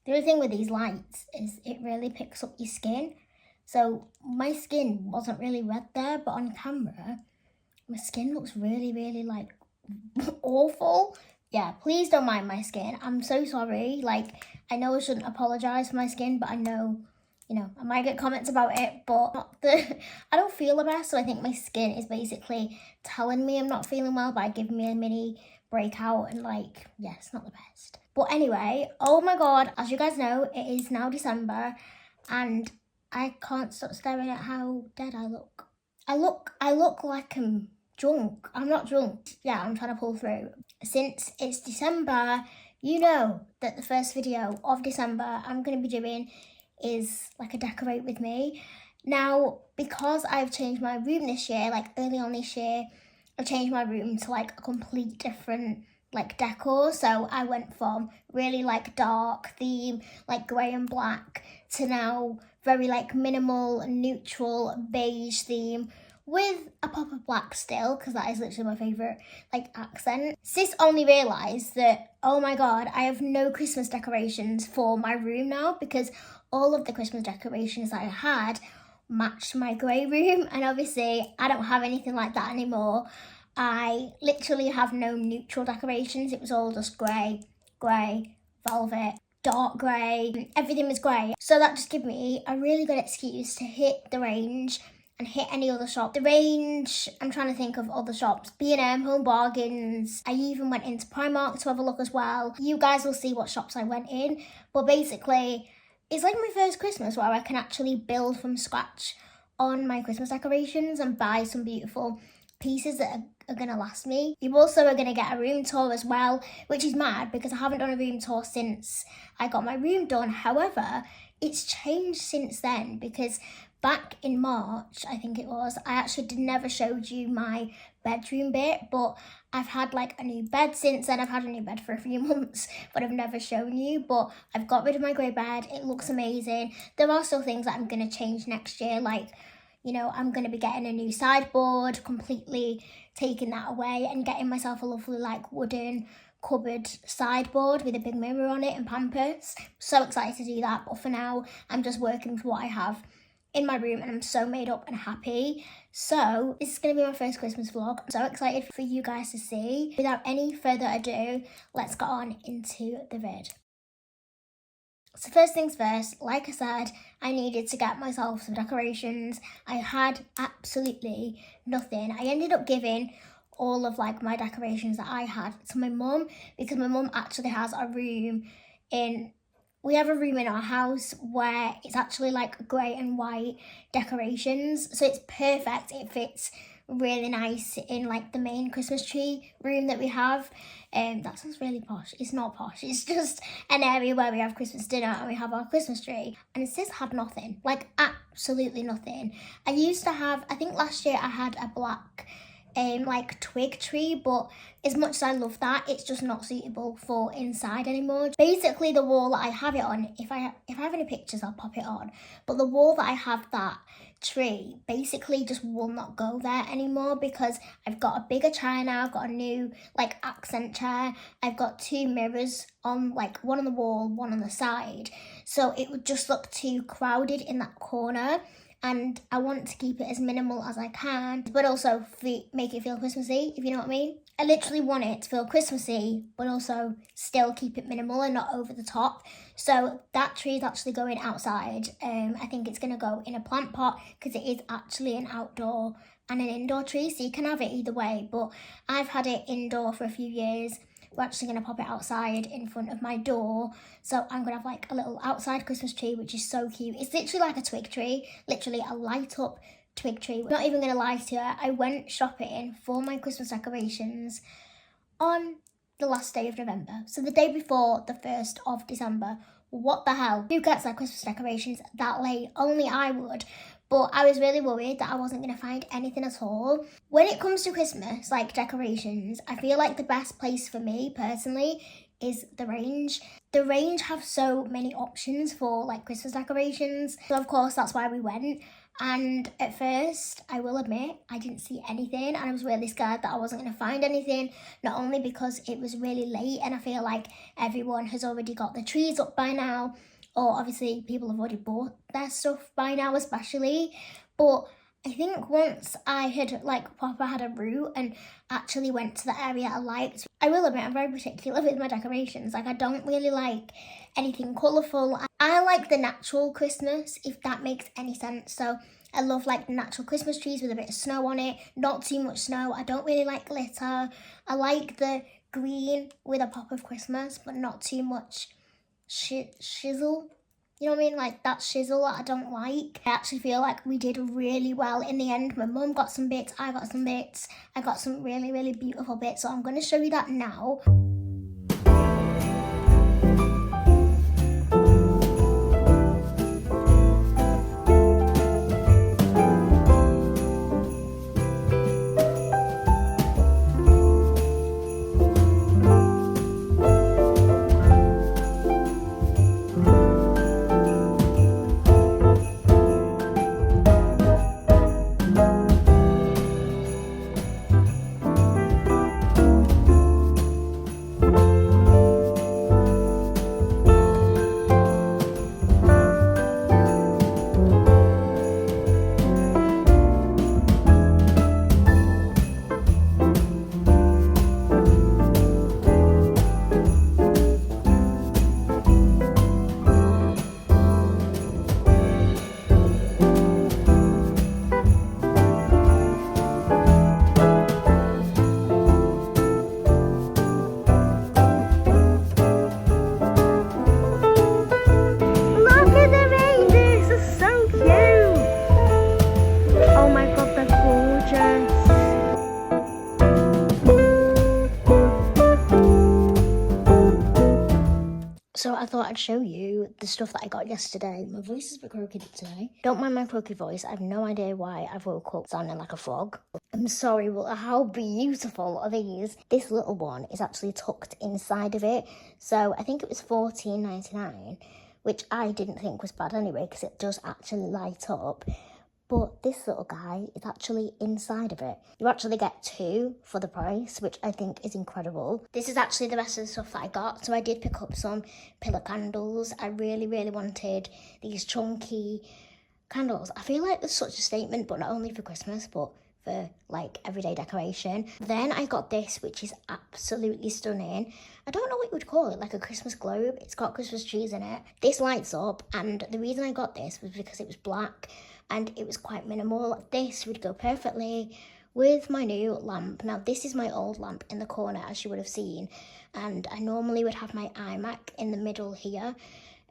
The only thing with these lights is it really picks up your skin. So my skin wasn't really red there, but on camera, my skin looks really, really like awful. Yeah, please don't mind my skin. I'm so sorry. Like, I know I shouldn't apologise for my skin, but I know, I might get comments about it, but I don't feel the best, so I think my skin is basically telling me I'm not feeling well by giving me a mini breakout, and yeah, it's not the best. But anyway, oh my god, as you guys know, it is now December, and I can't stop staring at how dead I look. I look like I'm drunk. I'm not drunk. Yeah, I'm trying to pull through. Since it's December, you know that the first video of December I'm going to be doing is like a decorate with me. Now, because I've changed my room this year, like early on this year, I've changed my room to like a complete different like decor. So I went from really like dark theme, like grey and black, to now very like minimal, neutral, beige theme, with a pop of black still, because that is literally my favourite like accent. Sis only realised that, oh my god, I have no Christmas decorations for my room now, because all of the Christmas decorations that I had matched my grey room, and obviously I don't have anything like that anymore. I literally have no neutral decorations. It was all just grey, velvet, dark grey, everything was grey. So that just gave me a really good excuse to hit the range and hit any other shop. The range, I'm trying to think of other shops. B&M, Home Bargains. I even went into Primark to have a look as well. You guys will see what shops I went in. But basically, it's like my first Christmas where I can actually build from scratch on my Christmas decorations and buy some beautiful pieces that are going to last me. You also are going to get a room tour as well, which is mad because I haven't done a room tour since I got my room done. However, it's changed since then, because back in March, I think it was, I actually never showed you my bedroom bit, but I've had like a new bed since then. I've had a new bed for a few months, but I've never shown you. But I've got rid of my grey bed. It looks amazing. There are still things that I'm going to change next year, like, I'm going to be getting a new sideboard, completely taking that away and getting myself a lovely like wooden cupboard sideboard with a big mirror on it and Pampers. So excited to do that, but for now I'm just working with what I have in my room, and I'm so made up and happy. So this is going to be my first Christmas vlog. I'm so excited for you guys to see. Without any further ado, let's get on into the vid. So first things first, like I said, I needed to get myself some decorations. I had absolutely nothing. I ended up giving all of like my decorations that I had to my mum, because my mum actually has a room we have a room in our house where it's actually like grey and white decorations. So it's perfect. It fits really nice in like the main Christmas tree room that we have. That sounds really posh. It's not posh. It's just an area where we have Christmas dinner and we have our Christmas tree. And sis had nothing, like absolutely nothing. I used to have, I think last year I had a black like twig tree, but as much as I love that, it's just not suitable for inside anymore. Basically the wall that I have it on, if I have any pictures I'll pop it on, but the wall that I have that tree basically just will not go there anymore, because I've got a bigger chair now. I've got a new like accent chair. I've got 2 mirrors on, like one on the wall, one on the side, so it would just look too crowded in that corner. And I want to keep it as minimal as I can, but also make it feel Christmassy, if you know what I mean. I literally want it to feel Christmassy, but also still keep it minimal and not over the top. So that tree is actually going outside. I think it's going to go in a plant pot, because it is actually an outdoor and an indoor tree, so you can have it either way. But I've had it indoor for a few years. We're actually going to pop it outside in front of my door. So I'm going to have like a little outside Christmas tree, which is so cute. It's literally like a twig tree, literally a light up twig tree. Not even going to lie to you, I went shopping for my Christmas decorations on the last day of November. So the day before the 1st of December. What the hell? Who gets their Christmas decorations that late? Only I would. But I was really worried that I wasn't going to find anything at all. When it comes to Christmas, like decorations, I feel like the best place for me personally is the range. The range have so many options for like Christmas decorations. So of course that's why we went. And at first, I will admit, I didn't see anything, and I was really scared that I wasn't going to find anything, not only because it was really late and I feel like everyone has already got the trees up by now, or obviously people have already bought their stuff by now especially, but I think once I had like proper had a route and actually went to the area I liked, I will admit I'm very particular with my decorations. Like I don't really like anything colourful. I like the natural Christmas, if that makes any sense. So I love like natural Christmas trees with a bit of snow on it, not too much snow. I don't really like glitter. I like the green with a pop of Christmas, but not too much shizzle. You know what I mean? Like that shizzle that I don't like. I actually feel like we did really well in the end. My mum got some bits, I got some bits. I got some really, really beautiful bits. So I'm going to show you that now. So I thought I'd show you the stuff that I got yesterday. My voice is a bit croaky today. Don't mind my croaky voice. I have no idea why I've woke up sounding like a frog. I'm sorry, but how beautiful are these? This little one is actually tucked inside of it. So I think it was $14.99, which I didn't think was bad anyway, because it does actually light up. But this little guy is actually inside of it. You actually get two for the price, which I think is incredible. This is actually the rest of the stuff that I got. So I did pick up some pillar candles. I really, really wanted these chunky candles. I feel like there's such a statement, but not only for Christmas, but for like everyday decoration. Then I got this, which is absolutely stunning. I don't know what you would call it, like a Christmas globe. It's got Christmas trees in it. This lights up, and the reason I got this was because it was black and it was quite minimal. This would go perfectly with my new lamp. Now this is my old lamp in the corner, as you would have seen, and I normally would have my iMac in the middle here.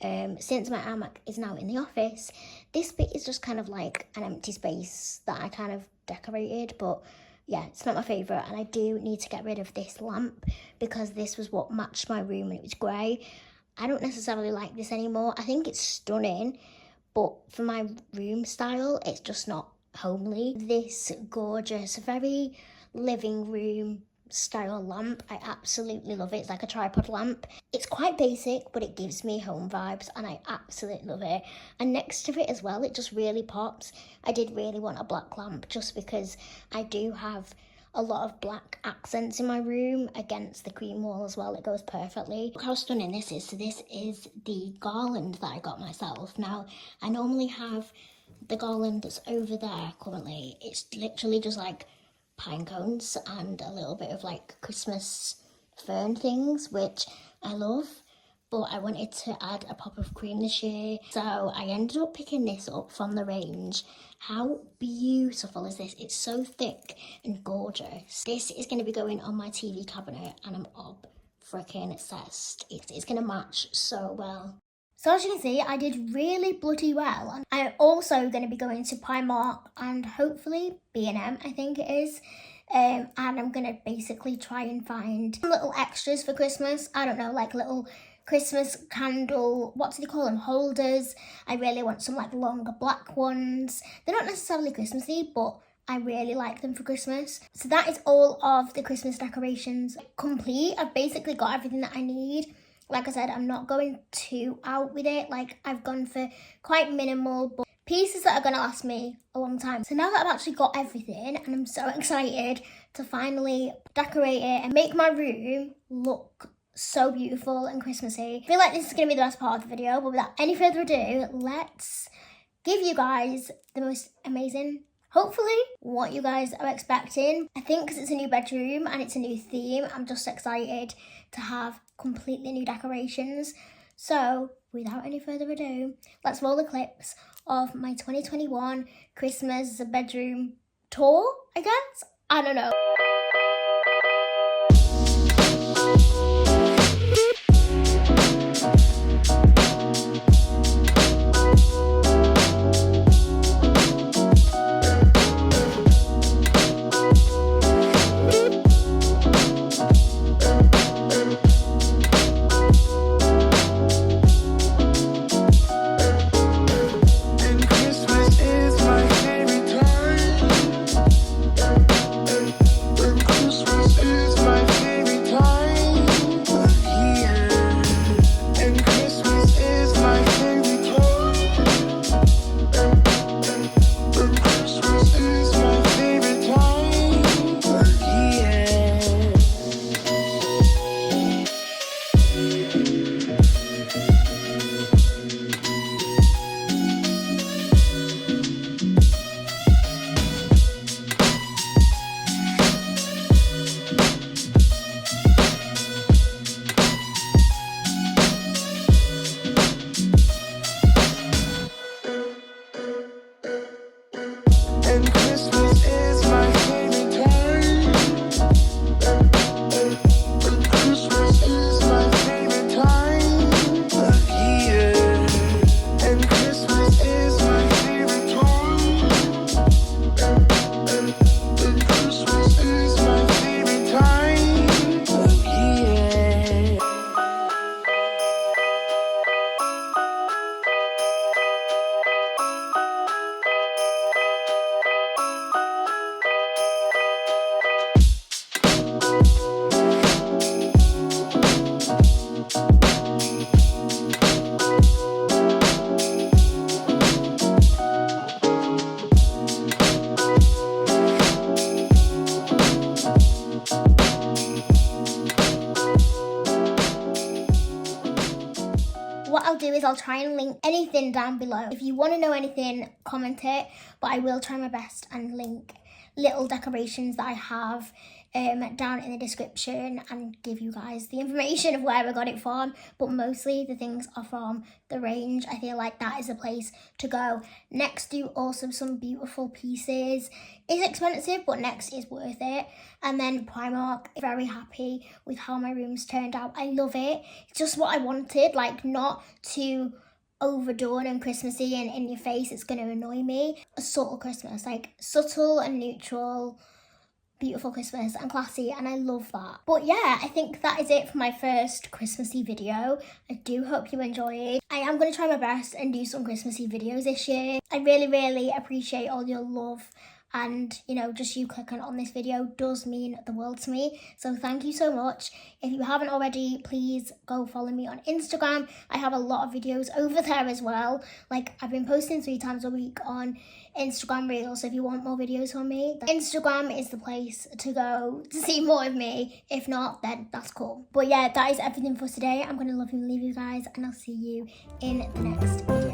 Since my iMac is now in the office, this bit is just kind of like an empty space that I kind of decorated, but yeah, it's not my favourite, and I do need to get rid of this lamp because this was what matched my room and it was grey. I don't necessarily like this anymore. I think it's stunning, but for my room style, it's just not homely. This gorgeous, very living room style lamp, I absolutely love it. It's like a tripod lamp. It's quite basic, but it gives me home vibes and I absolutely love it. And next to it as well, it just really pops. I did really want a black lamp just because I do have a lot of black accents in my room against the cream wall as well. It goes perfectly. Look how stunning this is. So this is the garland that I got myself. Now, I normally have the garland that's over there currently. It's literally just like pine cones and a little bit of like Christmas fern things, which I love, but I wanted to add a pop of cream this year, so I ended up picking this up from the range. How beautiful is this? It's so thick and gorgeous. This is going to be going on my TV cabinet and I'm freaking obsessed. It's going to match so well. So as you can see, I did really bloody well. I'm also going to be going to Primark and hopefully B&M, I think it is. And I'm going to basically try and find some little extras for Christmas. I don't know, like little Christmas candle, what do they call them, holders. I really want some like longer black ones. They're not necessarily Christmassy, but I really like them for Christmas. So that is all of the Christmas decorations complete. I've basically got everything that I need. Like I said, I'm not going too out with it. Like, I've gone for quite minimal, but pieces that are going to last me a long time. So now that I've actually got everything, and I'm so excited to finally decorate it and make my room look so beautiful and Christmassy. I feel like this is going to be the best part of the video, but without any further ado, let's give you guys the most amazing, hopefully, what you guys are expecting. I think because it's a new bedroom and it's a new theme, I'm just excited to have completely new decorations. So without any further ado, let's roll the clips of my 2021 Christmas bedroom tour, I guess. I don't know. What I'll do is I'll try and link anything down below. If you want to know anything, comment it, but I will try my best and link little decorations that I have down in the description and give you guys the information of where I got it from, but mostly the things are from the range. I feel like that is a place to go. Next do also some beautiful pieces. It's expensive, but Next is worth it. And then Primark, very happy with how my room's turned out. I love it. It's just what I wanted, like not too overdone and Christmassy and in your face. It's going to annoy me. A subtle Christmas, like subtle and neutral, beautiful Christmas and classy, and I love that. But yeah, I think that is it for my first Christmassy video. I do hope you enjoyed. I am going to try my best and do some Christmassy videos this year. I really appreciate all your love, and you know, just you clicking on this video does mean the world to me, so thank you so much. If you haven't already, please go follow me on Instagram. I have a lot of videos over there as well. Like, I've been posting 3 times a week on Instagram Reels, so if you want more videos from me, Instagram is the place to go to see more of me. If not, then that's cool. But yeah, that is everything for today. I'm gonna love you and leave you guys, and I'll see you in the next video.